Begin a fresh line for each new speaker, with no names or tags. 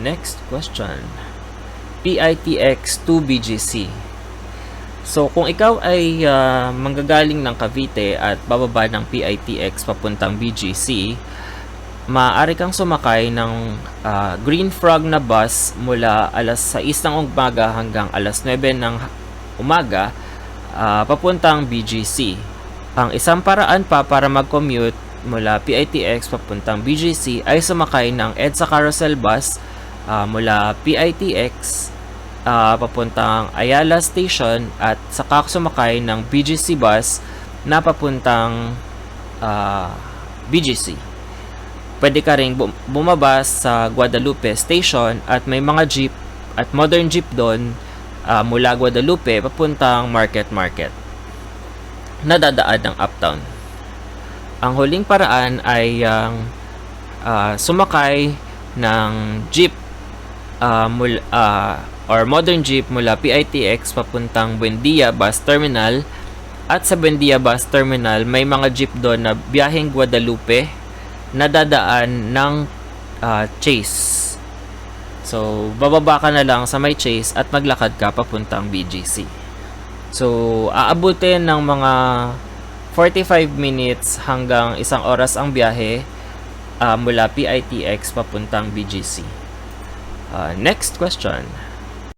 Next question. PITX to BGC. So, kung ikaw ay manggagaling ng Cavite at bababa ng PITX papuntang BGC, maaari kang sumakay ng Green Frog na bus mula alas 6 ng umaga hanggang alas 9 ng umaga papuntang BGC. Ang isang paraan pa para mag-commute mula PITX papuntang BGC ay sumakay ng EDSA Carousel Bus mula PITX papuntang Ayala Station at saka sumakay ng BGC bus na papuntang BGC. Pwede ka ring bumaba sa Guadalupe Station at may mga jeep at modern jeep doon mula Guadalupe papuntang Market na dadaan ng Uptown. Ang huling paraan ay sumakay ng jeep or modern jeep mula PITX papuntang Buendia Bus Terminal, at sa Buendia Bus Terminal may mga jeep doon na biyaheng Guadalupe na dadaan ng Chase. So, bababa ka na lang sa may Chase at maglakad ka papuntang BGC. So, aabutin ng mga 45 minutes hanggang 1 oras ang biyahe mula PITX papuntang BGC. Next question.